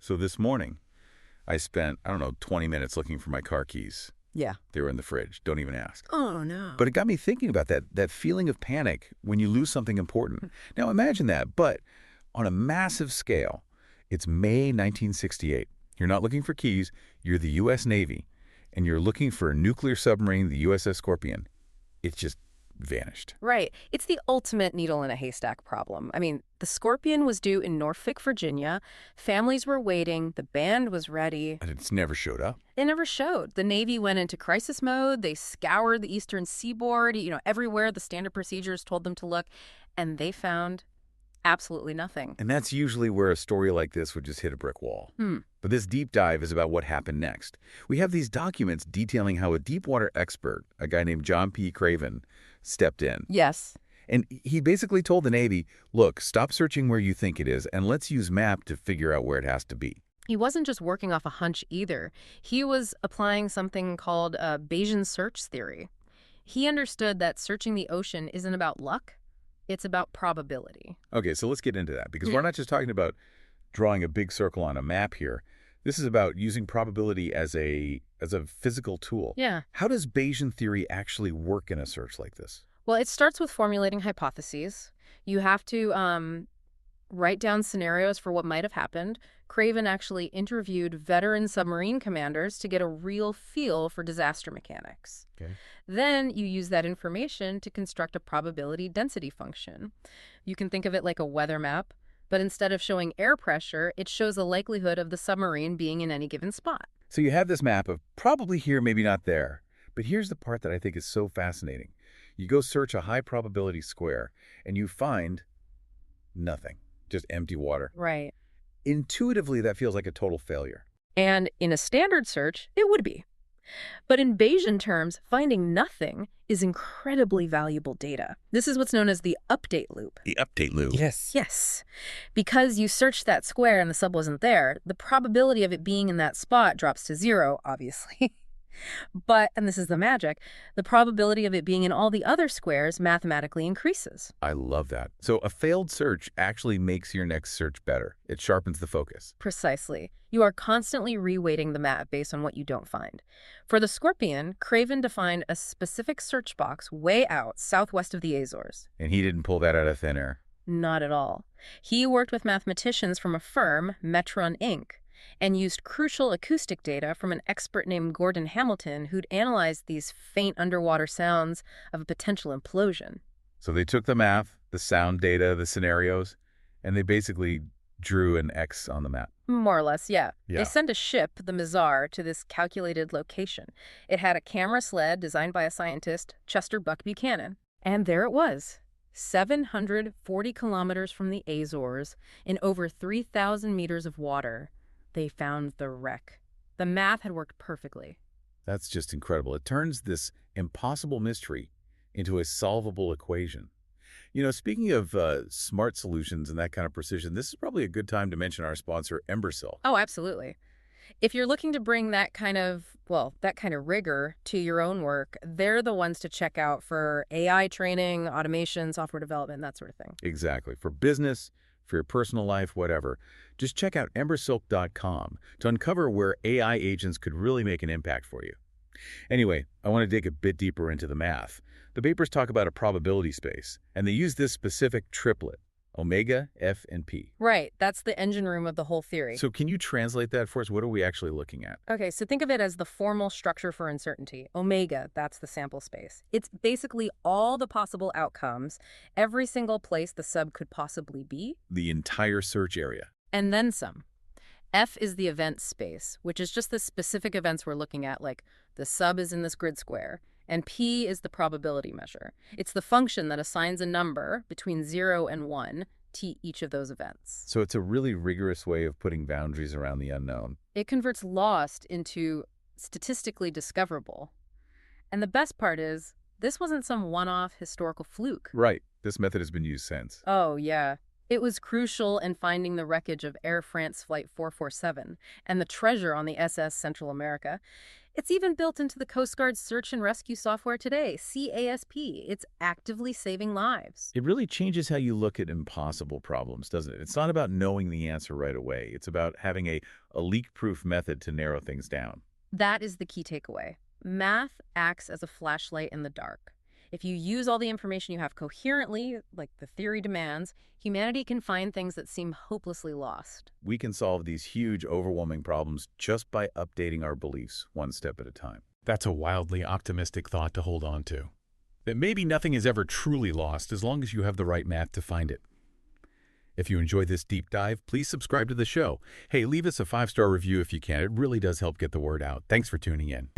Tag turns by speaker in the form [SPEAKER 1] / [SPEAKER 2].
[SPEAKER 1] So this morning, I spent, I don't know, 20 minutes looking for my car keys.
[SPEAKER 2] Yeah.
[SPEAKER 1] They were in the fridge. Don't even ask.
[SPEAKER 2] Oh, no.
[SPEAKER 1] But it got me thinking about that feeling of panic when you lose something important. Now imagine that, but on a massive scale. It's May 1968. You're not looking for keys. You're the U.S. Navy, and you're looking for a nuclear submarine, the USS Scorpion. It just vanished.
[SPEAKER 2] Right. It's the ultimate needle in a haystack problem. I mean, the Scorpion was due in Norfolk, Virginia. Families were waiting. The band was ready.
[SPEAKER 1] And it's never showed up.
[SPEAKER 2] It never showed. The Navy went into crisis mode. They scoured the eastern seaboard, everywhere the standard procedures told them to look, and they found absolutely nothing.
[SPEAKER 1] And that's usually where a story like this would just hit a brick wall. But this deep dive is about what happened next. We have these documents detailing how a deepwater expert, a guy named John P. Craven, stepped in.
[SPEAKER 2] Yes.
[SPEAKER 1] And he basically told the Navy, look, stop searching where you think it is, and let's use map to figure out where it has to be.
[SPEAKER 2] He wasn't just working off a hunch either. He was applying something called Bayesian search theory. He understood that searching the ocean isn't about luck. It's about probability.
[SPEAKER 1] Okay, so let's get into that, because we're not just talking about drawing a big circle on a map here. This is about using probability as a physical tool.
[SPEAKER 2] Yeah.
[SPEAKER 1] How does Bayesian theory actually work in a search like this?
[SPEAKER 2] Well, it starts with formulating hypotheses. You have to write down scenarios for what might have happened. Craven actually interviewed veteran submarine commanders to get a real feel for disaster mechanics.
[SPEAKER 1] Okay.
[SPEAKER 2] Then you use that information to construct a probability density function. You can think of it like a weather map, but instead of showing air pressure, it shows the likelihood of the submarine being in any given spot.
[SPEAKER 1] So you have this map of probably here, maybe not there. But here's the part that I think is so fascinating. You go search a high probability square, and you find nothing, just empty water.
[SPEAKER 2] Right.
[SPEAKER 1] Intuitively, that feels like a total failure.
[SPEAKER 2] And in a standard search, it would be. But in Bayesian terms, finding nothing is incredibly valuable data. This is what's known as the update loop.
[SPEAKER 1] The update loop.
[SPEAKER 2] Yes. Yes. Because you searched that square and the sub wasn't there, the probability of it being in that spot drops to 0, obviously. But, and this is the magic, the probability of it being in all the other squares mathematically increases.
[SPEAKER 1] I love that. So a failed search actually makes your next search better. It sharpens the focus.
[SPEAKER 2] Precisely. You are constantly reweighting the map based on what you don't find. For the Scorpion, Craven defined a specific search box way out southwest of the Azores.
[SPEAKER 1] And he didn't pull that out of thin air.
[SPEAKER 2] Not at all. He worked with mathematicians from a firm, Metron Inc., and used crucial acoustic data from an expert named Gordon Hamilton who'd analyzed these faint underwater sounds of a potential implosion.
[SPEAKER 1] So they took the math, the sound data, the scenarios, and they basically drew an X on the map.
[SPEAKER 2] More or less, yeah.
[SPEAKER 1] Yeah.
[SPEAKER 2] They sent a ship, the Mizar, to this calculated location. It had a camera sled designed by a scientist, Chester Buck Buchanan. And there it was, 740 kilometers from the Azores, in over 3,000 meters of water. They found the wreck. The math had worked perfectly.
[SPEAKER 1] That's just incredible. It turns this impossible mystery into a solvable equation. Speaking of smart solutions and that kind of precision, this is probably a good time to mention our sponsor, Embersilk.
[SPEAKER 2] Oh, absolutely. If you're looking to bring that kind of rigor to your own work, they're the ones to check out for AI training, automation, software development, that sort of thing.
[SPEAKER 1] Exactly. For business, for your personal life, whatever. Just check out embersilk.com to uncover where AI agents could really make an impact for you. Anyway, I want to dig a bit deeper into the math. The papers talk about a probability space, and they use this specific triplet, omega, F, and P.
[SPEAKER 2] Right. That's the engine room of the whole theory.
[SPEAKER 1] So can you translate that for us? What are we actually looking at?
[SPEAKER 2] Okay, so think of it as the formal structure for uncertainty. Omega, that's the sample space. It's basically all the possible outcomes, every single place the sub could possibly be.
[SPEAKER 1] The entire search area.
[SPEAKER 2] And then some. F is the event space, which is just the specific events we're looking at, like the sub is in this grid square. And P is the probability measure. It's the function that assigns a number between 0 and 1 to each of those events.
[SPEAKER 1] So it's a really rigorous way of putting boundaries around the unknown.
[SPEAKER 2] It converts lost into statistically discoverable. And the best part is, this wasn't some one-off historical fluke.
[SPEAKER 1] Right. This method has been used since.
[SPEAKER 2] Oh, yeah. It was crucial in finding the wreckage of Air France Flight 447 and the treasure on the SS Central America. It's even built into the Coast Guard's search and rescue software today, CASP. It's actively saving lives.
[SPEAKER 1] It really changes how you look at impossible problems, doesn't it? It's not about knowing the answer right away. It's about having a leak-proof method to narrow things down.
[SPEAKER 2] That is the key takeaway. Math acts as a flashlight in the dark. If you use all the information you have coherently, like the theory demands, humanity can find things that seem hopelessly lost.
[SPEAKER 1] We can solve these huge, overwhelming problems just by updating our beliefs one step at a time.
[SPEAKER 3] That's a wildly optimistic thought to hold on to. That maybe nothing is ever truly lost as long as you have the right math to find it. If you enjoyed this deep dive, please subscribe to the show. Hey, leave us a 5-star review if you can. It really does help get the word out. Thanks for tuning in.